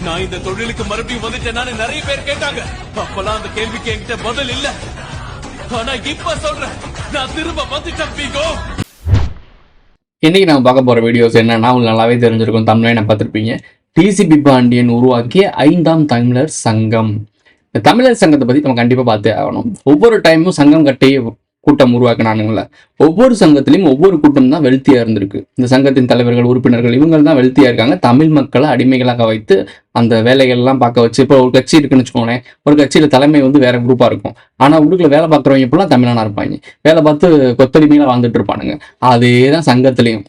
நான் இந்த தொழிலுக்கு மறுபடியும் வந்துட்டேன்னு நிறைய பேர் கேட்டாங்க. அப்பெல்லாம் அந்த கேள்விக்கு என்கிட்ட பதில் இல்ல. ஆனா இப்ப சொல்றேன், நான் திரும்ப வந்துட்டேன் பீகோ. இன்னைக்கு நம்ம பார்க்க போற வீடியோஸ் என்னன்னா உங்களுக்கு நல்லாவே தெரிஞ்சிருக்கும், தமிழ்ல பார்த்திருப்பீங்க. டிசிபி பாண்டியன் உருவாக்கிய 5ஆம் தமிழர் சங்கம். இந்த தமிழர் சங்கத்தை பத்தி நம்ம கண்டிப்பா பார்த்தே ஆகணும். ஒவ்வொரு டைமும் சங்கம் கட்டி கூட்டம் உருவாக்கினானுங்கள, ஒவ்வொரு சங்கத்திலையும் ஒவ்வொரு கூட்டம் தான் வெல்த்தியா இருந்திருக்கு. இந்த சங்கத்தின் தலைவர்கள், உறுப்பினர்கள் இவங்க தான் வெல்த்தியா இருக்காங்க. தமிழ் மக்களை அடிமைகளாக வைத்து அந்த வேலைகள் எல்லாம் பார்க்க வச்சு, இப்போ ஒரு கட்சி இருக்குன்னு வச்சுக்கோங்களேன், ஒரு கட்சியில தலைமை வந்து வேற குரூப்பா இருக்கும். ஆனா உள்ளுக்குள்ள வேலை பார்க்குறவங்க இப்பெல்லாம் தமிழனா இருப்பாங்க, வேலை பார்த்து கொத்தடிமையில வாழ்ந்துட்டு இருப்பானுங்க. அதே தான் சங்கத்திலையும்.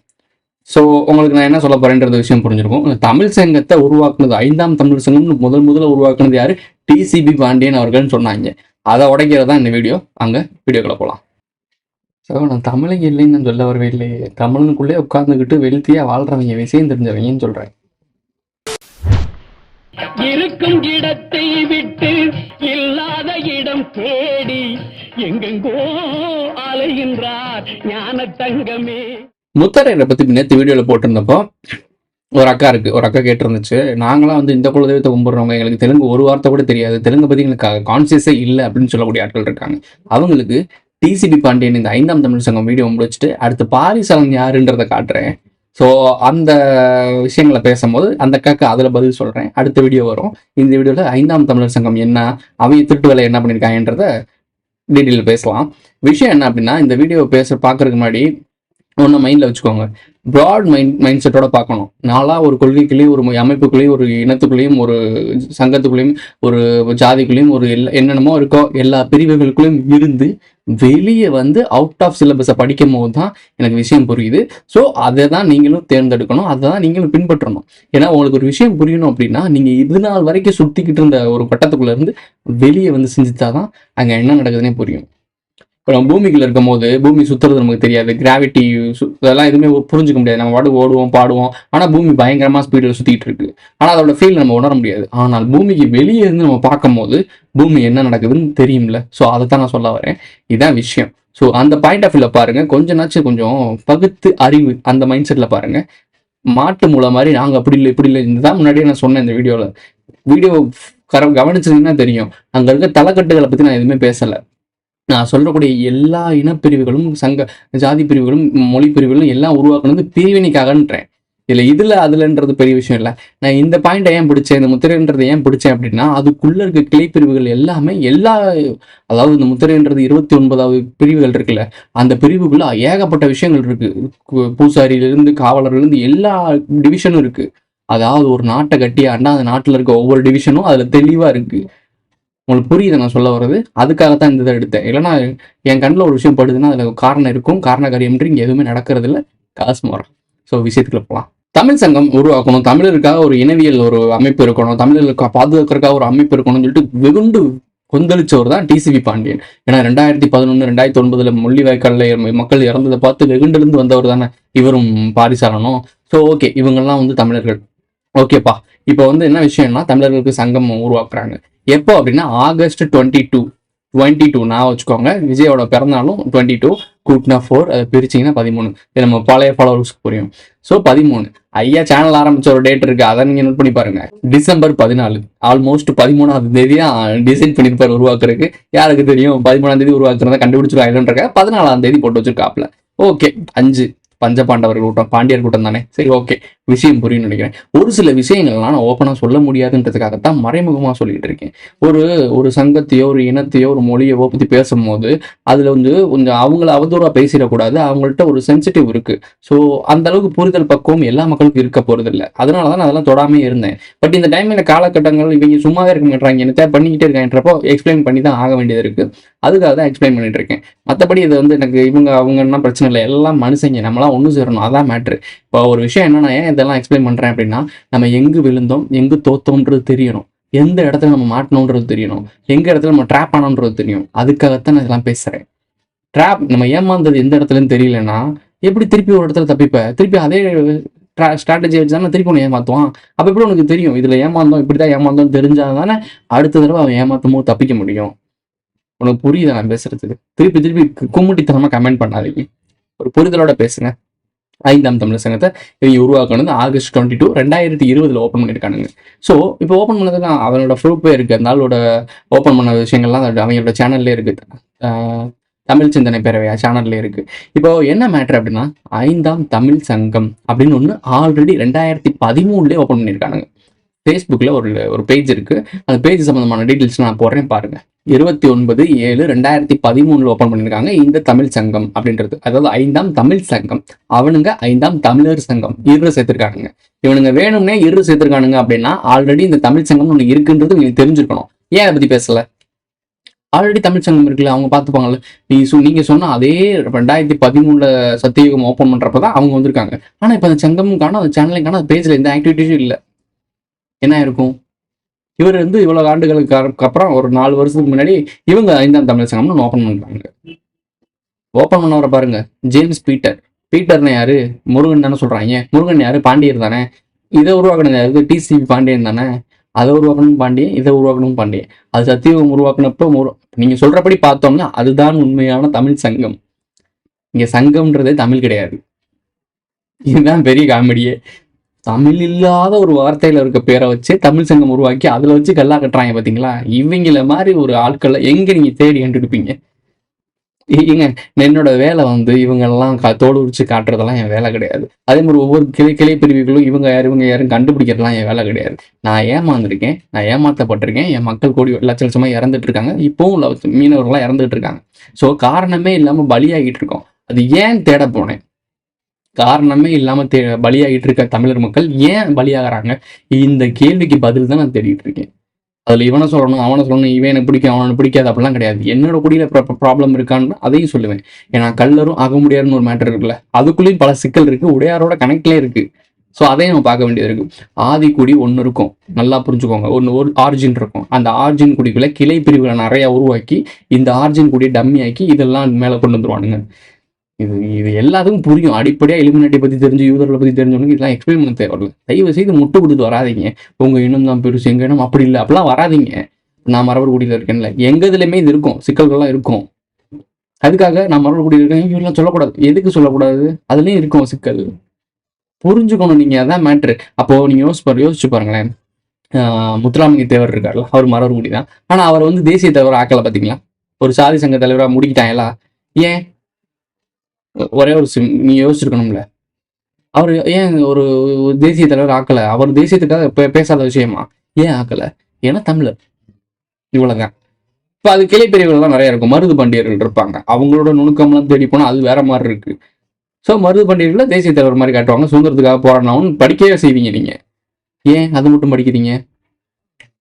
ஸோ உங்களுக்கு நான் என்ன சொல்ல போறேன்ற விஷயம் புரிஞ்சிருக்கும். தமிழ் சங்கத்தை உருவாக்குனது 5ஆம் தமிழ் சங்கம் முதல்ல உருவாக்குனது யாரு? டிசிபி பாண்டியன் அவர்கள்னு சொன்னாங்க. அதை உடைக்கிறதா இந்த வீடியோ. அங்க வீடியோக்குள்ள போகலாம். ஸோ நான் தமிழக இல்லைன்னு நான் சொல்ல வரவே இல்லையே, தமிழனுக்குள்ளே உட்கார்ந்துக்கிட்டு வெல்த்தியா வாழ்றவங்க, விஷயம் தெரிஞ்சவங்கன்னு சொல்றேன். இருக்கும் இடத்தை விட்டு இல்லாத இடம் தேடி எங்கெங்கோ அலைகின்றார் ஞான தங்கமே. முத்தரையரை பத்தி நேற்று வீடியோல போட்டிருந்தப்போ ஒரு அக்கா கேட்டிருந்துச்சு, நாங்களாம் வந்து இந்த குலதெய்வத்தை கும்பிடுறவங்க, எங்களுக்கு தெலுங்கு ஒரு வார்த்தை கூட தெரியாது, தெலுங்கு பத்தி எங்களுக்கு கான்சியஸே இல்லை அப்படின்னு சொல்லக்கூடிய ஆட்கள் இருக்காங்க. அவங்களுக்கு டிசிபி பாண்டியன் இந்த 5ஆம் தமிழ் சங்கம் வீடியோ முடிச்சுட்டு அடுத்து பாரிசாலன் யாருன்றதை காட்டுறேன். ஸோ அந்த விஷயங்களை பேசும்போது அந்த அக்காக்கு அதில் பதில் சொல்கிறேன். அடுத்த வீடியோ வரும். இந்த வீடியோவில் 5ஆம் தமிழர் சங்கம் என்ன, அவங்க திருட்டு வேலை என்ன பண்ணியிருக்காங்கன்றத டீட்டெயில் பேசலாம். விஷயம் என்ன அப்படின்னா, இந்த வீடியோ பார்க்கறதுக்கு முன்னாடி ஒன்று மைண்டில் வச்சுக்கோங்க. ப்ராட் மைண்ட் செட்டோட பார்க்கணும். நாளாக ஒரு கொள்கைக்குள்ளேயும், ஒரு அமைப்புக்குள்ளேயும், ஒரு இனத்துக்குள்ளேயும், ஒரு சங்கத்துக்குள்ளேயும், ஒரு ஜாதிக்குள்ளேயும், ஒரு என்னென்னமோ இருக்கோ எல்லா பிரிவுகளுக்குள்ளேயும் இருந்து வெளியே வந்து அவுட் ஆஃப் சிலபஸை படிக்கும் போது தான் எனக்கு விஷயம் புரியுது. ஸோ அதை தான் நீங்களும் தேர்ந்தெடுக்கணும், அதை தான் நீங்களும் பின்பற்றணும். ஏன்னா உங்களுக்கு ஒரு விஷயம் புரியணும் அப்படின்னா, நீங்கள் இது நாள் வரைக்கும் சுற்றிக்கிட்டு இருந்த ஒரு கட்டத்துக்குள்ளே இருந்து வெளியே வந்து செஞ்சுட்டாதான் அங்கே என்ன நடக்குதுன்னே புரியும். இப்போ நம்ம பூமிக்குள்ள இருக்கும் போது பூமி சுற்றுறது நமக்கு தெரியாது, கிராவிட்டி இதெல்லாம் எதுவுமே புரிஞ்சுக்க முடியாது. நம்ம பாட்டு ஓடுவோம், பாடுவோம், ஆனால் பூமி பயங்கரமாக ஸ்பீடில் சுற்றிட்டு இருக்கு. ஆனால் அதோட ஃபீல் நம்ம உணர முடியாது. ஆனால் பூமிக்கு வெளியே இருந்து நம்ம பார்க்கும் போது பூமி என்ன நடக்குதுன்னு தெரியும்ல. ஸோ அதை தான் நான் சொல்ல வரேன். இதுதான் விஷயம். ஸோ அந்த பாயிண்ட் ஆஃப் வியூவில் பாருங்க, கொஞ்சம் பகுத்து அறிவு அந்த மைண்ட் செட்டில் பாருங்க. மாட்டு மூலம் மாதிரி நாங்கள் அப்படி இல்லை இப்படி இல்லை, இதுதான் முன்னாடியே நான் சொன்னேன் இந்த வீடியோ கவனிச்சதுன்னா தெரியும். அங்கே இருக்க தலைக்கட்டுகளை பற்றி நான் எதுவுமே பேசலை. நான் சொல்லக்கூடிய எல்லா இனப்பிரிவுகளும், ஜாதி பிரிவுகளும், மொழி பிரிவுகளும் எல்லாம் உருவாக்குனது பிரிவினைக்காகன்றேன். இதுல அதுலன்றது பெரிய விஷயம் இல்லை. நான் இந்த பாயிண்டை ஏன் பிடிச்சேன், இந்த முத்திரைன்றதை ஏன் பிடிச்சேன் அப்படின்னா, அதுக்குள்ள இருக்க கிளை பிரிவுகள் எல்லாமே அதாவது இந்த முத்திரைன்றது 29வது பிரிவுகள் இருக்குல்ல, அந்த பிரிவுக்குள்ள ஏகப்பட்ட விஷயங்கள் இருக்கு. பூசாரியிலிருந்து காவலர்லேருந்து எல்லா டிவிஷனும் இருக்கு. அதாவது ஒரு நாட்டை கட்டியாண்டா அந்த நாட்டில் இருக்க ஒவ்வொரு டிவிஷனும் அதுல தெளிவா இருக்கு. உங்களுக்கு புரியுது நான் சொல்ல வர்றது? அதுக்காகத்தான் இந்த இதை எடுத்தேன். இல்லைன்னா என் கண்ணில் ஒரு விஷயம் படுதுன்னா அதில் காரணம் இருக்கும், காரண காரியம்ன்ற இங்கே எதுவுமே நடக்கிறது இல்லை. காசு மாறும். ஸோ விஷயத்துக்குள்ள போகலாம். தமிழ் சங்கம் உருவாக்கணும், தமிழருக்காக ஒரு இனவியல் ஒரு அமைப்பு இருக்கணும், தமிழர்களுக்கு பாதுகாக்கிறதுக்காக ஒரு அமைப்பு இருக்கணும்னு சொல்லிட்டு வெகுண்டு கொந்தளிச்சவர் தான் டிசிபி பாண்டியன். ஏன்னா 2011, 2009 முள்ளிவாய்க்காலில் மக்கள் இறந்ததை பார்த்து வெகுண்டிலிருந்து வந்தவர் தானே இவரும் பாரிசாலனும். ஸோ ஓகே, இவங்கெல்லாம் வந்து தமிழர்கள். ஓகேப்பா, இப்போ வந்து என்ன விஷயம்னா, தமிழர்களுக்கு சங்கம் உருவாக்குறாங்க. எப்போ அப்படின்னா ஆகஸ்ட் 22 நான் வச்சுக்கோங்க. விஜயோட பிறந்தாலும் 22 கூட்டினா 4, அதை பிரிச்சிங்கன்னா 13. இது நம்ம பழைய ஃபாலோவர்ஸ்க்கு புரியும். ஸோ 13 ஐயா சேனல் ஆரம்பிச்ச ஒரு டேட் இருக்கு, அதை நீங்க நோட் பண்ணி பாருங்க. டிசம்பர் 14, ஆல்மோஸ்ட் 13ஆம் தேதியா டிசைன் பண்ணிருப்பாரு உருவாக்குறதுக்கு. யாருக்கு தெரியும் 13ஆம் தேதி உருவாக்குறத கண்டுபிடிச்சிருக்காங்க. 14ஆம் தேதி போட்டு வச்சிருக்காப்ல. ஓகே, 5 பஞ்சபாண்டவர்கள் கூட்டம், பாண்டியர் கூட்டம் தானே. சரி, ஓகே, விஷயம் புரியும் நினைக்கிறேன். ஒரு சில விஷயங்கள்லாம் நான் ஓப்பனாக சொல்ல முடியாதுன்றதுக்காகத்தான் மறைமுகமாக சொல்லிட்டு இருக்கேன். ஒரு சங்கத்தையோ, ஒரு இனத்தையோ, ஒரு மொழியவோ பற்றி பேசும்போது அதில் வந்து கொஞ்சம் அவங்கள அவதூறாக பேசிடக்கூடாது. அவங்கள்ட்ட ஒரு சென்சிட்டிவ் இருக்கு. ஸோ அந்த அளவுக்கு புரிதல் பக்குவம் எல்லா மக்களுக்கும் இருக்க போறது இல்லை. அதனால தான் நான் அதெல்லாம் தொடாமே இருந்தேன். பட் இந்த டைமில் காலகட்டங்கள் இவங்க சும்மாவே இருக்க மாட்டாங்க, என்ன பண்ணிக்கிட்டே இருக்காங்கன்றப்போ எக்ஸ்பிளைன் பண்ணி தான் ஆக வேண்டியது இருக்கு. அதுக்காக தான் எக்ஸ்பிளைன் பண்ணிட்டு இருக்கேன். மற்றபடி இது வந்து எனக்கு அவங்கன்னா பிரச்சனை இல்லை. எல்லாம் மனுஷங்க, நம்மளாம் ஒன்று சேரணும், அதான் மேட்ரு. இப்போ ஒரு விஷயம் என்னன்னா, ஏன் இதெல்லாம் எக்ஸ்பிளைன் பண்றேன் அப்படின்னா, நம்ம எங்கு விழுந்தோம், எங்கு தோத்தோன்றது தெரியணும், எந்த இடத்துல நம்ம மாட்டணுன்றது தெரியணும், எங்க இடத்துல நம்ம ட்ராப் ஆனோன்றது தெரியும். அதுக்காகத்தான் நான் இதெல்லாம் பேசுறேன். நம்ம ஏமாந்தது எந்த இடத்துலன்னு தெரியலன்னா எப்படி திருப்பி ஒரு இடத்துல தப்பிப்ப, திருப்பி அதே ஸ்ட்ராட்டஜி வச்சு தானே திருப்பி ஒன்று ஏமாத்துவான். அப்போ எப்படி உனக்கு தெரியும் இதுல ஏமாந்தோம், இப்படிதான் ஏமாந்தோம் தெரிஞ்சாதானே அடுத்த தடவை அவன் ஏமாத்தும் போது தப்பிக்க முடியும். உனக்கு புரியுதா நான் பேசுறதுக்கு? திருப்பி கும்முட்டித்தனமா கமெண்ட் பண்ணாதீங்க, ஒரு புரிதலோட பேசுங்க. 5ஆம் தமிழர் சங்கத்தை இவங்க உருவாக்கணும் ஆகஸ்ட் 22, 2020 ஓப்பன் பண்ணியிருக்கானுங்க. ஸோ இப்போ ஓப்பன் பண்ணதுலாம் அவனோட ப்ரூஃபே இருக்குது. அந்த ஆளோட ஓப்பன் பண்ண விஷயங்கள்லாம் அவங்களோட சேனல்லே இருக்குது. தமிழ் சிந்தனை பேரவையா சேனல்லே இருக்குது. இப்போ என்ன மேட்ரு அப்படின்னா 5ஆம் தமிழ் சங்கம் அப்படின்னு ஒன்று ஆல்ரெடி 2013 ஓப்பன் பண்ணியிருக்கானுங்க. ஃபேஸ்புக்கில் ஒரு பேஜ் இருக்குது. அந்த பேஜ் சம்மந்தமான டீட்டெயில்ஸ் நான் போடுறேன் பாருங்கள். 29/7/2013 ஓப்பன் பண்ணியிருக்காங்க இந்த தமிழ் சங்கம் அப்படின்றது. அதாவது 5ஆம் தமிழ் சங்கம். அவனுங்க 5ஆம் தமிழர் சங்கம் சேர்த்திருக்கானுங்க. இவனுங்க வேணும்னே சேர்த்திருக்கானுங்க அப்படின்னா ஆல்ரெடி இந்த தமிழ் சங்கம் ஒன்று இருக்குன்றது உங்களுக்கு தெரிஞ்சிருக்கணும். ஏன் அதை பற்றி பேசலை? ஆல்ரெடி தமிழ் சங்கம் இருக்குல்ல, அவங்க பார்த்துப்பாங்கல்ல. நீங்க சொன்ன அதே 2013 சத்தியுகம் ஓப்பன் பண்றப்பதான் அவங்க வந்திருக்காங்க. ஆனா இப்ப அந்த சங்கமும் காணும், அந்த சேனலையும் காணும், அந்த பேஜ்ல எந்த ஆக்டிவிட்டிஸும் இல்லை. என்ன இருக்கும்? இவர் இவ்வளவு ஆண்டுகளுக்கு அப்புறம் ஒரு 4 வருஷத்துக்கு முன்னாடி இவங்க 5ஆம் தமிழ் சங்கம்னு ஓப்பன் பண்றாங்க. ஓப்பன் பண்ணவரை பாருங்க, ஜேம்ஸ் பீட்டர். பீட்டர்னு யாரு? முருகன் தானே சொல்றாங்க. முருகன் யாரு? பாண்டியர் தானே. இதை உருவாக்குனது யாரு? டிசிபி பாண்டியன் தானே. அதை உருவாக்கணும் பாண்டியன், இதை உருவாக்கணும் பாண்டியன். அது சத்தியுகம் உருவாக்குனப்ப நீங்க சொல்றபடி பார்த்தோம்னா அதுதான் உண்மையான தமிழ் சங்கம். இங்க சங்கம்ன்றதே தமிழ் கிடையாது. இதுதான் பெரிய காமெடியே. தமிழ் இல்லாத ஒரு வார்த்தையில இருக்க பேரை வச்சு தமிழ் சங்கம் உருவாக்கி அதுல வச்சு கல்லா கட்டுறாங்க பாத்தீங்களா? இவங்கள மாதிரி ஒரு ஆட்களை எங்க நீங்க தேடி கண்டுபிடிப்பீங்க? என்னோட வேலை இவங்கெல்லாம் தோடு உரிச்சு காட்டுறதெல்லாம் என் வேலை கிடையாது. அதே மாதிரி ஒவ்வொரு கிளை பிரிவுகளும் இவங்க யாரும் கண்டுபிடிக்கிறதுலாம் என் வேலை கிடையாது. நான் ஏமாந்துருக்கேன், நான் ஏமாற்றப்பட்டிருக்கேன். என் மக்கள் கோடி லட்சமா இறந்துட்டு இருக்காங்க. இப்பவும் மீனவர்கள்லாம் இறந்துட்டு இருக்காங்க. ஸோ காரணமே இல்லாம பலியாகிட்டு இருக்கோம். அது ஏன் தேட போனேன்? காரணமே இல்லாம பலியாகிட்டு இருக்க தமிழர் மக்கள் ஏன் பலியாகிறாங்க? இந்த கேள்விக்கு பதில் தான் நான் தேடிட்டு இருக்கேன். அதுல இவனை சொல்லணும், அவனை சொல்லணும், இவன் எனக்கு பிடிக்கும், அவனை பிடிக்காது அப்படிலாம் கிடையாது. என்னோட குடியில ப்ராப்ளம் இருக்கான்னு அதையும் சொல்லுவேன். ஏன்னா கல்லரும் ஆக முடியாதுன்னு ஒரு மேட்டர் இருக்குல்ல, அதுக்குள்ளேயும் பல சிக்கல் இருக்கு, உடையாரோட கனெக்ட்லேயே இருக்கு. ஸோ அதையும் நம்ம பார்க்க வேண்டியது இருக்கு. ஆதிக்குடி ஒன்று இருக்கும், நல்லா புரிஞ்சுக்கோங்க. ஒரு ஆர்ஜின் இருக்கும். அந்த ஆர்ஜின் குடிக்குள்ள கிளை பிரிவுகளை நிறைய உருவாக்கி இந்த ஆர்ஜின் குடியை டம்மி ஆக்கி இதெல்லாம் மேலே கொண்டு வந்துருவானுங்க. இது எல்லாத்துக்கும் புரியும். அடிப்படையாக இலுமினாட்டி பற்றி தெரிஞ்சு, யூதர்களை பற்றி தெரிஞ்சவனுக்கு இதெல்லாம் எக்ஸ்பிளைன் பண்ண தேவையில்லை. தயவு செய்து முட்டு கொடுத்து வராதிங்க. உங்கள் இனம் தான் பெருசு, எங்கள் இனம் அப்படி இல்லை, அப்படிலாம் வராதிங்க. நான் மரபர் குடியில் இருக்கேன்ல, எங்கள் இதுலையுமே இது இருக்கும், சிக்கல்கள்லாம் இருக்கும். அதுக்காக நான் மரபர் குடியில் இருக்கேன் இவெல்லாம் சொல்லக்கூடாது. எதுக்கு சொல்லக்கூடாது? அதுலேயும் இருக்கும் சிக்கல். புரிஞ்சுக்கணும் நீங்கள், அதான் மேட்ரு. அப்போது நீங்கள் யோசிச்சு பாருங்களேன். முத்துராமலிங்க தேவர் இருக்கார்ல, அவர் மரபர் குடி தான். ஆனால் அவர் தேசிய தலைவர் ஆக்கலை பார்த்தீங்களா? ஒரு சாதி சங்க தலைவராக முடிக்கிட்டாங்களா? ஏன்? ஒரே ஒரு நீ யோசிச்சிருக்கணும்ல, அவர் ஏன் ஒரு தேசிய தலைவர் ஆக்கலை? அவர் தேசியத்துக்காக பேசாத விஷயமா? ஏன் ஆக்கலை? ஏன்னா தமிழர். இவ்வளவுதான். இப்போ அது கிளை பிரிவுகள்லாம் நிறைய இருக்கும். மருது பண்டியர்கள் இருப்பாங்க, அவங்களோட நுணுக்கம்லாம் தேடி போனால் அது வேற மாதிரி இருக்கு. ஸோ மருது பண்டியர்களை தேசிய தலைவர் மாதிரி காட்டுவாங்க. சுதந்திரத்துக்காக போராடணும்னு படிக்கவே செய்வீங்க நீங்க. ஏன் அது மட்டும் படிக்கிறீங்க?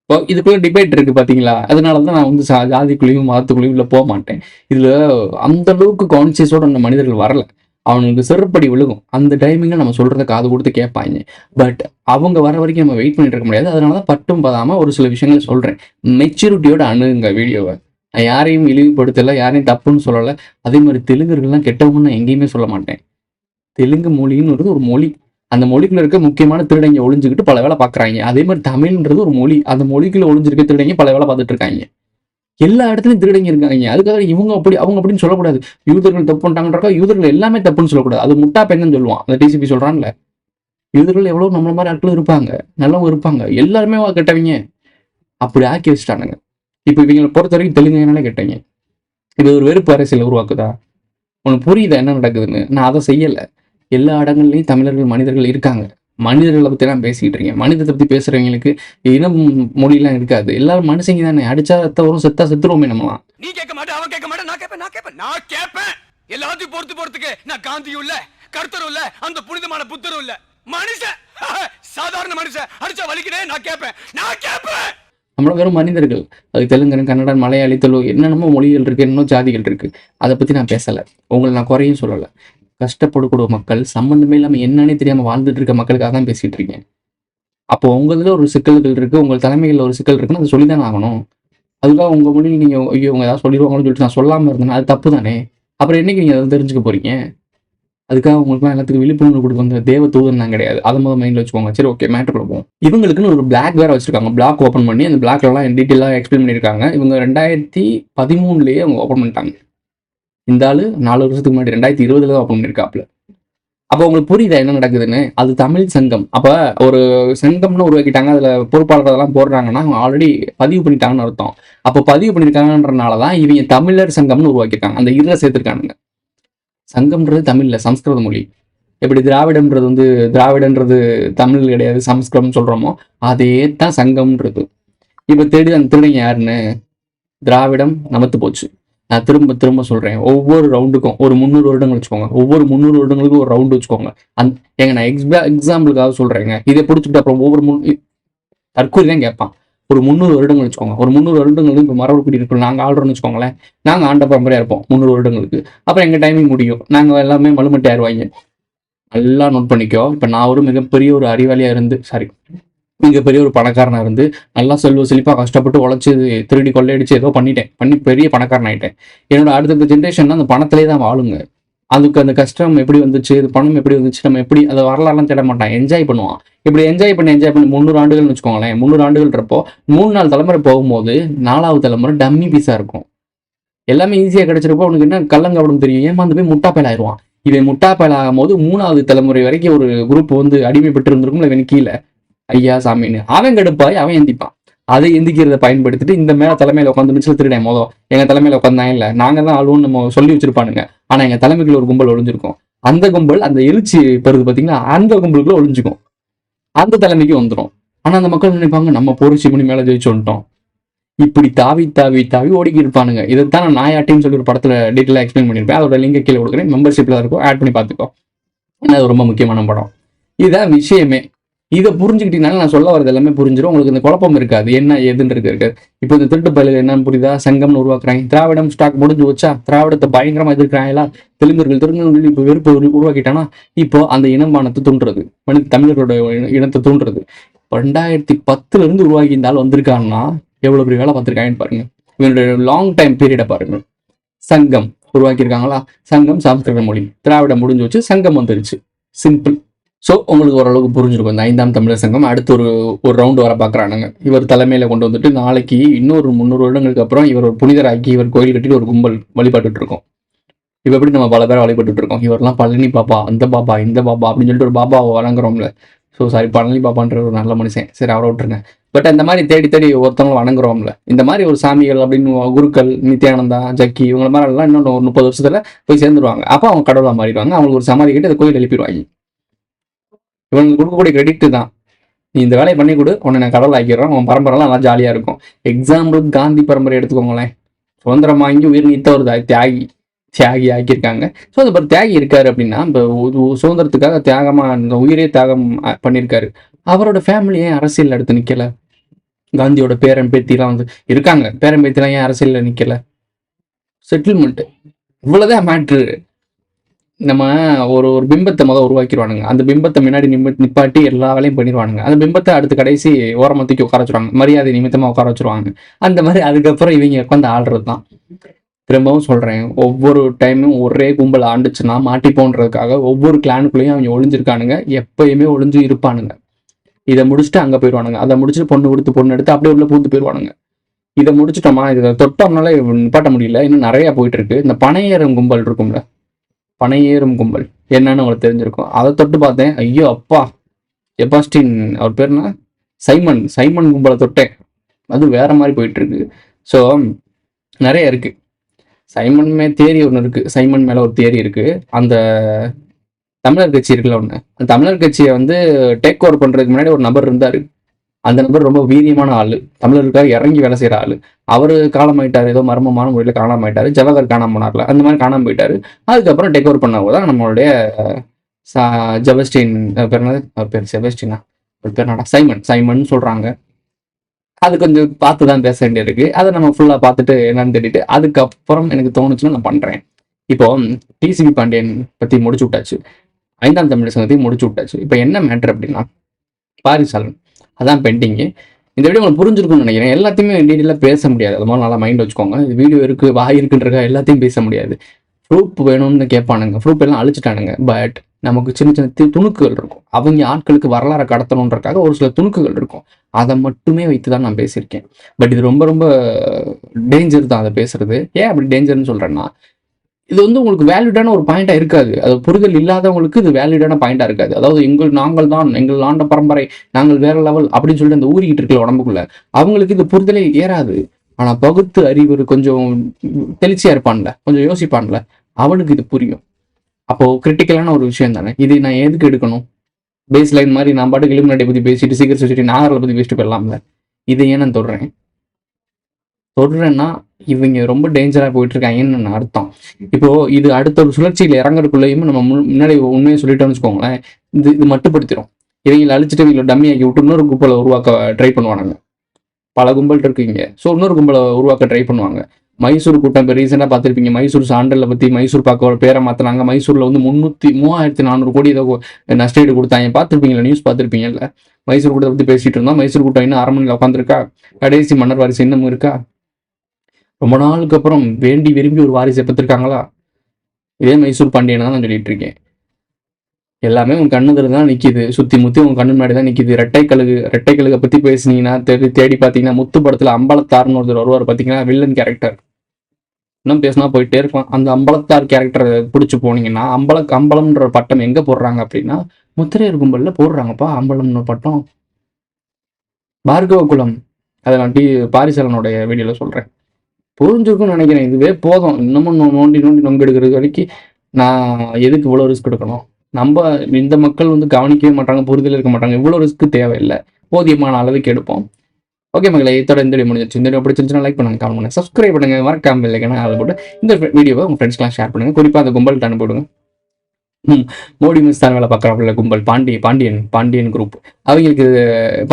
இப்போ இதுக்குள்ள டிபேட் இருக்கு பாத்தீங்களா? அதனாலதான் நான் ஜாதிக்குள்ளேயும் மதத்துக்குள்ளேயும் உள்ள போக மாட்டேன். இதுல அந்த அளவுக்கு கான்சியஸோட அந்த மனிதர்கள் வரல. அவனுக்கு செருப்படி விழுகும். அந்த டைமிங்ல நம்ம சொல்றதை காது கொடுத்து கேட்பாங்க. பட் அவங்க வர வரைக்கும் நம்ம வெயிட் பண்ணிட்டு இருக்க முடியாது. அதனாலதான் பட்டும் பதாம ஒரு சில விஷயங்களை சொல்றேன். மெச்சூரிட்டியோட அணுகுங்க வீடியோவை. நான் யாரையும் இழிவுபடுத்தலை, யாரையும் தப்புன்னு சொல்லலை. அதே மாதிரி தெலுங்கர்கள்லாம் கெட்டவங்கன்னு நான் எங்கேயுமே சொல்ல மாட்டேன். தெலுங்கு மொழின்னு ஒரு மொழி. அந்த மொழிக்குள்ள இருக்க முக்கியமான திருடங்க ஒளிஞ்சுக்கிட்டு பல வேலை பார்க்குறாங்க. அதே மாதிரி தமிழ்ன்றது ஒரு மொழி. அந்த மொழிக்குள்ள ஒளிஞ்சிருக்க திருடங்க பல வேலை பார்த்துட்டு இருக்காங்க. எல்லா இடத்துலையும் திருடங்க இருக்காங்க. அதுக்காக இவங்க அப்படி அவங்க அப்படின்னு சொல்லக்கூடாது. யூதர்கள் தப்பு பண்ணிட்டாங்கன்றக்கா யூதர்கள் எல்லாமே தப்புன்னு சொல்லக்கூடாது. அது முட்டா பெண்ணுன்னு சொல்லுவான் அந்த டிசிபி சொல்றான்ல. யூதர்கள் எவ்வளவு நம்மள மாதிரி ஆட்களும் இருப்பாங்க, நல்லவங்க இருப்பாங்க, எல்லாருமே கெட்டவங்க. அப்படி ஆக்கி வச்சுட்டானுங்க. இப்போ இவங்களை பொறுத்த வரைக்கும் தெலுங்குனாலே கெட்டவங்க. இது ஒரு வெறுப்பு அரசியல் உருவாக்குதா? உனக்கு புரியுதா என்ன நடக்குதுன்னு? நான் அதை செய்யலை. எல்லா இடங்கள்லையும் தமிழர்கள் மனிதர்கள் இருக்காங்க. மனிதர்களை பற்றி தான் பேசிக்கிட்டு இருக்கேன். மனிதத்தை பற்றி பேசுறவங்களுக்கு இனம் மொழியெல்லாம் இருக்காது. எல்லாரும் மனுஷங்க தானே. அடிச்சா ரத்த வரும், செத்தா செத்துருவோமே நம்மளாம். நீ கேட்க மாட்டே, அவன் கேட்க மாட்டே, நான் கேட்பேன். எல்லாத்தையும் பொறுத்துக்கு நான் காந்தியும் இல்ல, கர்த்தரும் இல்ல, அந்த புனிதமான புத்தரும் இல்ல. மனுஷன், சாதாரண மனுஷன் அடிச்சா வலிக்கிறேன். நான் கேட்பேன். நம்மள வெறும் மனிதர்கள். அது தெலுங்கன், கன்னடன், மலையாளி, தெலுங்கு என்னென்னமோ மொழிகள் இருக்கு, என்னென்னமோ ஜாதிகள் இருக்கு. அதை பத்தி நான் பேசலை. உங்களை நான் குறையும் சொல்லலை. கஷ்டப்படக்கூடிய மக்கள், சம்பந்தமே இல்லாமல் என்னன்னே தெரியாமல் வாழ்ந்துட்டு இருக்க மக்களுக்காக தான் பேசிட்டு இருக்கேன். அப்போ உங்களதுல ஒரு சிக்கல்கள் இருக்கு, உங்கள் தலைமையில் ஒரு சிக்கல் இருக்குன்னு அதை சொல்லிதானே ஆகணும். அதுக்காக உங்க மொழி நீங்க ஐயோ உங்க ஏதாவது சொல்லிடுவாங்கன்னு சொல்லிட்டு நான் சொல்லாம இருந்தேன்னா அது தப்பு தானே. அப்புறம் என்னைக்கு நீங்க அதை தெரிஞ்சுக்க போறீங்க? அதுக்காக உங்களுக்குலாம் எல்லாத்துக்கும் விழிப்புணர்வு கொடுக்க வந்த தேவ தூதன் தான் கிடையாது. அதை முதல் மைண்ட்ல வச்சுக்கோங்க. சரி, ஓகே, மேட்டர் போவோம். இவங்களுக்குன்னு ஒரு பிளாக் வேற வச்சிருக்காங்க. பிளாக் ஓப்பன் பண்ணி அந்த பிளாக்லாம் டீட்டெயிலாக எக்ஸ்பிளைன் பண்ணியிருக்காங்க. இவங்க 2013 அவங்க ஓப்பன் பண்ணிட்டாங்க. இந்த ஆளு 4 வருஷத்துக்கு முன்னாடி 2020 தான் ஓப்பன் பண்ணியிருக்காப்ல. அப்போ உங்களுக்கு புரியுதா என்ன நடக்குதுன்னு? அது தமிழ் சங்கம். அப்ப ஒரு சங்கம்னு உருவாக்கிட்டாங்க. அதுல பொறுப்பாளர் அதெல்லாம் போடுறாங்கன்னா, அவங்க ஆல்ரெடி பதிவு பண்ணிட்டாங்கன்னு அர்த்தம். அப்போ பதிவு பண்ணியிருக்காங்கன்றனால தான் இவங்க தமிழர் சங்கம்னு உருவாக்கியிருக்காங்க. அந்த இர்ல சேர்த்திருக்கானுங்க. சங்கம்ன்றது தமிழ்ல, சமஸ்கிருத மொழி. எப்படி திராவிடன்றது தமிழ் கிடையாது, சமஸ்கிருதம் சொல்றோமோ, அதே தான் சங்கம்ன்றது. இப்ப தேடி அந்த திருடங்க யாருன்னு? திராவிடம் நமத்து போச்சு. நான் திரும்ப திரும்ப சொல்றேன், ஒவ்வொரு ரவுண்டுக்கும் ஒரு 300 வருடங்கள் வச்சுக்கோங்க. ஒவ்வொரு 300 வருடங்களுக்கும் ஒரு ரவுண்டு வச்சுக்கோங்க. ஏங்க நான் எக்ஸாம்பிளுக்காக சொல்றேங்க. இதை பிடிச்சிட்டு அப்புறம் ஒவ்வொரு தற்கொலை தான் கேட்பான். ஒரு 300 வருடங்கள் வச்சுக்கோங்க. ஒரு 300 வருடங்களுக்கு இப்போ மரபு குடியிருப்பு நாங்கள் ஆள்றோம்னு வச்சுக்கோங்களேன். நாங்கள் ஆண்ட பரம்பரையா இருப்போம் 300 வருடங்களுக்கு. அப்புறம் எங்க டைமிங் முடியும். நாங்கள் எல்லாமே மலுமட்டி ஆயிடுவாங்க. நல்லா நோட் பண்ணிக்கோ. இப்போ நான் ஒரு மிகப்பெரிய ஒரு அறிவாளியா இருந்து மிகப்பெரிய ஒரு பணக்காரனா இருந்து நல்லா செழிப்பா கஷ்டப்பட்டு உழைச்சி திருடி கொள்ளையடிச்சு ஏதோ பண்ணி பெரிய பணக்காரன் ஆயிட்டேன். என்னோட அடுத்த ஜென்ரேஷன் அந்த பணத்திலே தான் வாழுங்க. அதுக்கு அந்த கஷ்டம் எப்படி வந்துச்சு, இது பணம் எப்படி வந்துச்சு, நம்ம எப்படி அதை வரலாறுலாம் தேட மாட்டான், என்ஜாய் பண்ணுவான். இப்படி என்ஜாய் பண்ணி 300 ஆண்டுகள்னு வச்சுக்கோங்களேன். 300 ஆண்டுகள்ன்றப்போ 3-4 தலைமுறை போகும்போது 4வது தலைமுறை டம்மி பீஸா இருக்கும். எல்லாமே ஈஸியா கிடைச்சிருப்போ உனக்கு என்ன கள்ளங்கவடம் தெரியும், ஏமாந்து போய் முட்டாப்பேல் ஆயிடுவான். இவன் முட்டாப்பேல் ஆகும் போது 3வது தலைமுறை வரைக்கும் ஒரு குரூப் அடிமைப்பட்டு இருந்திருக்கும். இவன் கீழே ஐயா சாமின்னு அவன் கடுப்பாய் அவன் எந்திப்பான். அதை எந்திக்கிறத பயன்படுத்திட்டு இந்த மேல தலைமையில உட்காந்து மிச்சல் திருடேன் எங்க தலைமையில உட்காந்தான் இல்ல, நாங்க தான் ஆளுன்னு நம்ம சொல்லி வச்சிருப்பானுங்க. ஆனா எங்க தலைமைக்குள்ள ஒரு கும்பல் ஒளிஞ்சிருக்கும். அந்த கும்பல் அந்த எழுச்சி பெறுது பாத்தீங்கன்னா, அந்த கும்பலுக்குள்ள ஒளிஞ்சுக்கும். அந்த தலைமைக்கு வந்துடும். ஆனா அந்த மக்கள் நினைப்பாங்க நம்ம போரிச்சி மணி மேல ஜெயிச்சு வந்துட்டோம். இப்படி தாவி தாவி தாவி ஓடிக்கி இருப்பானுங்க. இதைத்தான் நான் நாயாட்டின்னு சொல்லி ஒரு படத்துல டீட்டெயிலா எக்ஸ்பிளைன் பண்ணிருப்பேன். அதோட லிங்க கீழே கொடுக்குறேன், மெம்பர்ஷிப்ல இருக்கும், ஆட் பண்ணி பாத்துக்கோ. ஏன்னா அது ரொம்ப முக்கியமான படம். இதான் விஷயமே. இதை புரிஞ்சுக்கிட்டீங்கனால நான் சொல்ல வரது எல்லாமே புரிஞ்சிடும். உங்களுக்கு இந்த குழப்பம் இருக்காது, என்ன ஏதுன்னு இருக்காது. இப்போ இந்த திருட்டு பயிலுக்கு என்னன்னு புரியுதா? சங்கம்னு உருவாக்குறாங்க. திராவிடம் ஸ்டாக் முடிஞ்சு வச்சா திராவிடத்தை தெலுங்கர்கள் இப்போ வெறுப்பு உருவாக்கிட்டானா இப்போ அந்த இனமானத்தை தூண்டுறது, தமிழர்களோட இனத்தை தூண்டுறது. 2010 இருந்து உருவாக்கி இருந்தாலும் வந்திருக்காங்கன்னா எவ்வளவு பெரிய வேலை பார்த்திருக்காங்கன்னு பாருங்க. இவனுடைய லாங் டைம் பீரியடை பாருங்க. சங்கம் உருவாக்கியிருக்காங்களா? சங்கம் சமஸ்கிருத மொழி, திராவிடம் முடிஞ்சு வச்சு சங்கம் வந்துருச்சு. சிம்பிள். ஸோ உங்களுக்கு ஓரளவுக்கு புரிஞ்சிருக்கும். இந்த 5ஆம் தமிழர் சங்கம் அடுத்து ஒரு ரவுண்டு வர பார்க்குறானுங்க. இவர் தலைமையில கொண்டு வந்துட்டு நாளைக்கு இன்னொரு 300 வருடங்களுக்கு அப்புறம் இவர் ஒரு புனிதராக்கி இவர் கோயில் கட்டிட்டு ஒரு கும்பல் வழிபட்டுட்டு இருக்கோம். இப்போ எப்படி நம்ம பல பேரை வழிபட்டு இருக்கோம். இவரெல்லாம் பழனி பாப்பா, அந்த பாப்பா, இந்த பாப்பா அப்படின்னு சொல்லிட்டு ஒரு பாபாவை வணங்குறோம்ல. ஸோ சாரி, பழனி பாப்பான்ற ஒரு நல்ல மனுஷன், சரி அவரை விட்டுருங்க. பட் அந்த மாதிரி தேடி ஒருத்தவங்க வணங்குறோம்ல. இந்த மாதிரி ஒரு சாமிகள் அப்படின்னு குருக்கள், நித்யானந்தா, ஜக்கி இவங்க மாதிரி எல்லாம் இன்னொன்று ஒரு 30 வருஷத்துல போய் சேர்ந்துருவாங்க. அப்போ அவங்க கடவுளாக மாறிடுவாங்க. அவங்களுக்கு ஒரு சமாதி கட்டி அந்த கோயில் எழுப்பிடுவாங்க. இவனுக்கு கொடுக்கக்கூடிய கிரெடிட் தான், நீ இந்த வேலையை பண்ணி கொடு, உன்னை நான் கடவுள் ஆக்கிடுறோம், உன் பரம்பரைலாம் நல்லா ஜாலியாக இருக்கும். எக்ஸாம்பிள் காந்தி பரம்பரை எடுத்துக்கோங்களேன். சுதந்திரம் வாங்கி உயிர் நீத்த ஒரு தியாகி ஆக்கியிருக்காங்க. ஸோ அது ஒரு தியாகி இருக்காரு அப்படின்னா, இப்போ சுதந்திரத்துக்காக தியாகமாக இந்த உயிரே தியாகம் பண்ணியிருக்காரு. அவரோட ஃபேமிலி ஏன் அரசியல் எடுத்து நிற்கல? காந்தியோட பேரன் பேத்திலாம் இருக்காங்க. பேரன் பேத்திலாம் ஏன் அரசியலில் நிற்கல? செட்டில்மெண்ட், இவ்வளோதான் மேட்ரு. நம்ம ஒரு பிம்பத்தை உருவாக்கிடுவானுங்க. அந்த பிம்பத்தை முன்னாடி நிப்பாட்டி எல்லா வேலையும் பண்ணிடுவானுங்க. அந்த பிம்பத்தை அடுத்து கடைசி ஓரமத்திக்கு உட்கார வச்சுருவாங்க, மரியாதை நிமித்தமாக உட்கார வச்சுருவாங்க. அந்த மாதிரி அதுக்கப்புறம் இவங்க உட்காந்து ஆடுறது தான். திரும்பவும் சொல்றேன், ஒவ்வொரு டைமும் ஒரே கும்பல் ஆண்டுச்சுன்னா மாட்டிப்போன்றதுக்காக ஒவ்வொரு கிளானுக்குள்ளேயும் அவங்க ஒளிஞ்சிருக்கானுங்க, எப்பயுமே ஒளிஞ்சு இருப்பானுங்க. இதை முடிச்சுட்டு அங்கே போயிடுவானுங்க, அதை முடிச்சுட்டு பொண்ணு எடுத்து அப்படியே உள்ள பூந்து போயிடுவானுங்க. இதை முடிச்சுட்டோமா, இதை தொட்டோம்னால நிப்பாட்ட முடியல, இன்னும் நிறைய போயிட்டு இருக்கு. இந்த பனையேறும் கும்பல் இருக்கும்ல, பனையேறும் கும்பல் என்னன்னு உங்களுக்கு தெரிஞ்சிருக்கும். அதை தொட்டு பார்த்தேன், ஐயோ அப்பா, செபாஸ்டின் அவர் பேர்னா சைமன் கும்பலை தொட்டேன். அது வேற மாதிரி போயிட்டு இருக்கு. ஸோ நிறைய இருக்கு. சைமன் தேரி ஒன்று இருக்கு, சைமன் மேல ஒரு தேரி இருக்கு. அந்த தமிழர் கட்சி இருக்குல்ல ஒன்று, அந்த தமிழர் கட்சியை டேக் ஓவர் பண்றதுக்கு முன்னாடி ஒரு நபர் இருந்தாரு. அந்த நபர் ரொம்ப வீரியமான ஆளு, தமிழருக்காக இறங்கி வேலை செய்யற ஆளு. அவரு காலமாயிட்டாரு, ஏதோ மர்மமான முறையில் காணாம ஜவஹர் காணாம போனார்ல, அந்த மாதிரி காணாம போயிட்டாரு. அதுக்கப்புறம் டேக் ஓவர் பண்ணவங்க தான் நம்மளுடைய செபஸ்டின் பேர் செபஸ்டினா ஒரு பேர் நாடா சைமன் சொல்றாங்க. அது கொஞ்சம் பார்த்து தான் பேச வேண்டியிருக்கு. அதை நம்ம ஃபுல்லா பார்த்துட்டு என்னன்னு தெரிவிட்டு அதுக்கப்புறம் எனக்கு தோணுச்சுன்னா நான் பண்றேன். இப்போ டிசிபி பாண்டியன் பத்தி முடிச்சு விட்டாச்சு, 5ஆம் தமிழர் சங்கத்தையும் முடிச்சு விட்டாச்சு. இப்போ என்ன மேட்ரு அப்படின்னா, பாரிசாலன் அதான் பெண்டிங்கு. இந்த வீடியோ உங்களுக்கு புரிஞ்சிருக்கும்னு நினைக்கிறேன். எல்லாத்தையுமே டீட்டெயிலாக பேச முடியாது, அது மாதிரி நல்லா மைண்ட் வச்சுக்கோங்க. இது வீடியோ இருக்கு, வாய் இருக்குன்றக்கா எல்லாத்தையும் பேச முடியாது. ப்ரூஃப் வேணும்னு கேட்பானுங்க, ப்ரூஃப் எல்லாம் அழிச்சிட்டானுங்க. பட் நமக்கு சின்ன சின்ன துணுக்குகள் இருக்கும். அவங்க ஆட்களுக்கு வரலாறு கடத்தணுன்றக்காக ஒரு சில துணுக்குகள் இருக்கும். அதை மட்டுமே வைத்து தான் நான் பேசியிருக்கேன். பட் இது ரொம்ப ரொம்ப டேஞ்சர் தான் அதை பேசுறது. ஏன் அப்படி டேஞ்சர்னு சொல்றேன்னா, இது வந்து உங்களுக்கு வேலிடான ஒரு பாயிண்டா இருக்காது. அது புரிதல் இல்லாதவங்களுக்கு இது வேலிடான பாயிண்டா இருக்காது. அதாவது நாங்கள் ஆண்ட பரம்பரை, நாங்கள் வேற லெவல் அப்படின்னு சொல்லிட்டு அந்த ஊறிக்கிட்டு இருக்கல உடம்புக்குள்ள, அவங்களுக்கு இது புரிதலே ஏறாது. ஆனா பகுத்து அறிவு கொஞ்சம் தெளிச்சியா இருப்பான்ல, கொஞ்சம் யோசிப்பான்ல, அவனுக்கு இது புரியும். அப்போ கிரிட்டிக்கலான ஒரு விஷயம் தானே இது. நான் எதுக்கு எடுக்கணும்? பேஸ் லைன் மாதிரி நான் பாட்டுக்கு இலுமினாட்டி பத்தி பேசிட்டு சீக்கிரம் சொசைட்டி நாகர்களை பத்தி பேசிட்டு போயிடலாம்ல. இதை ஏன் நான் தொடுறேன்னா இவங்க ரொம்ப டேஞ்சரா போயிட்டு இருக்காங்கன்னு நான் அர்த்தம். இப்போ இது அடுத்த ஒரு சுழற்சியில இறங்குறதுக்குள்ளேயும் நம்ம முன்னாடி உண்மையை சொல்லிட்டோம்னு வச்சுக்கோங்களேன், இது மட்டுப்படுத்திடும். இவங்களை அழிச்சிட்டு இவங்களை டம்மி ஆக்கி விட்டு இன்னொரு கும்பலை உருவாக்க ட்ரை பண்ணுவானுங்க. பல கும்பல் இருக்குங்க. ஸோ இன்னொரு கும்பலை உருவாக்க ட்ரை பண்ணுவாங்க. மைசூர் கூட்டம் இப்போ ரீசெண்டாக பார்த்துருப்பீங்க. மைசூர் சாண்டலை பற்றி மைசூர் பார்க்க பேரை மாற்றினாங்க. மைசூரில் வந்து 3400 கோடி ஏதோ நஷ்டஈடு கொடுத்தாங்க. பார்த்துருப்பீங்களா? நியூஸ் பார்த்துருப்பீங்கல்ல. மைசூர் கூட்டத்தை பற்றி பேசிட்டு இருந்தோம். மைசூர் கூட்டம் இன்னும் அரண்மனையில் உட்காந்துருக்கா? கடைசி மன்னர் வாரிசு இன்னமும் இருக்கா? ரொம்ப நாளுக்கு அப்புறம் வேண்டி விரும்பி ஒரு வாரிசை பெற்றிருக்காங்களா? இதே மைசூர் பாண்டியனை தான் நான் சொல்லிட்டு இருக்கேன். எல்லாமே உன் கண்ணுதில் தான் நிற்கிது, சுற்றி முற்றி உன் கண்ணு முன்னாடி தான் நிற்கிது. ரெட்டை கழுகை பற்றி பேசுனீங்கன்னா தேடி பார்த்தீங்கன்னா முத்து படத்தில் அம்பலத்தார்னு ஒருத்தர் வருவார் பார்த்தீங்கன்னா, வில்லன் கேரக்டர். இன்னும் பேசினா போயிட்டே இருக்கும். அந்த அம்பலத்தார் கேரக்டரை பிடிச்சி போனீங்கன்னா, அம்பலம்ன்ற பட்டம் எங்கே போடுறாங்க அப்படின்னா, முத்திரையர் கும்பலில் போடுறாங்கப்பா அம்பலம்னு பட்டம். பார்கவ குலம், அதை நான் பாரிசாலனுடைய வீடியோவில் சொல்கிறேன். புரிஞ்சிருக்கும்னு நினைக்கிறேன். இதுவே போதும். இன்னமும் நோண்டி நொங்கு எடுக்கிறது வரைக்கும் நான் எதுக்கு இவ்வளோ ரிஸ்க் எடுக்கணும்? நம்ம இந்த மக்கள் வந்து கவனிக்கவே மாட்டாங்க, புரிதல் இருக்க மாட்டாங்க. இவ்வளோ ரிஸ்க் தேவையில்லை, போதியமான அளவுக்கு எடுப்போம். ஓகே மக்களை, இதோட இந்த வீடியோ முடிஞ்சிருச்சு. இந்த வீடியோ பிடிச்சிருந்துச்சுன்னா லைக் பண்ணுங்க, கமெண்ட் பண்ணுங்க, சப்ஸ்கிரைப் பண்ணுங்க, மறக்காம இல்லைன்னா அதை போட்டு இந்த வீடியோவை உங்கள் ஃப்ரெண்ட்ஸ்க்கெலாம் ஷேர் பண்ணுங்க. குறிப்பாக அந்த கும்பல்கிட்ட அனுப்பிவிடுங்க. மோடி மிஸ்தான் வேலை பார்க்குறாப்புல கும்பல், பாண்டியன் குரூப், அவங்களுக்கு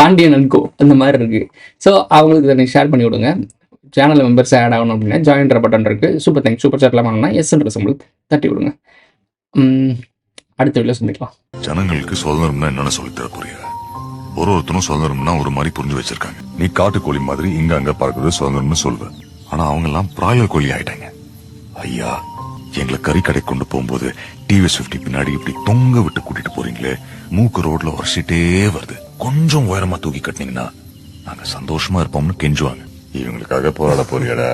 பாண்டியன் அன்கோ அந்த மாதிரி இருக்கு. ஸோ அவங்களுக்கு இதை ஷேர் பண்ணி விடுங்க. சேனல் மெம்பர்ஸ் ஆட் ஆகணும் அப்படின்னா ஜாயின்ற பட்டன் இருக்கு. Super thanks. சூப்பர் சாட்லாம் பண்ணணும்னா எஸ்ன்ற உங்களுக்கு தட்டி விடுங்க. அடுத்த வீடியோ சந்திக்கலாம். ஜனங்களுக்கு சுதந்திரம்னா என்னன்னு சொல்லித்தர புரியுது. ஒருத்தரும் சுதந்திரம்னா ஒரு மாதிரி புரிஞ்சு வச்சிருக்காங்க. நீ காட்டுக்கோழி மாதிரி இங்க அங்க பறக்குறது சுதந்திரம்னு சொல்லுவ. ஆனா அவங்க எல்லாம் பிராய்லர் கோழி ஆயிட்டாங்க. ஐயா, எங்களை கறிக்கடை கொண்டு போகும்போது டிவிஎஸ் 50 பின்னாடி இப்படி தொங்க விட்டு கூட்டிட்டு போறீங்களே, மூக்கு ரோட்ல உரசிட்டே வருது. கொஞ்சம் உயரமா தூக்கி கட்டினீங்கன்னா நாங்க சந்தோஷமா இருப்போம்னு கெஞ்சுவாங்க. இவங்களுக்காக போராட போறியடா?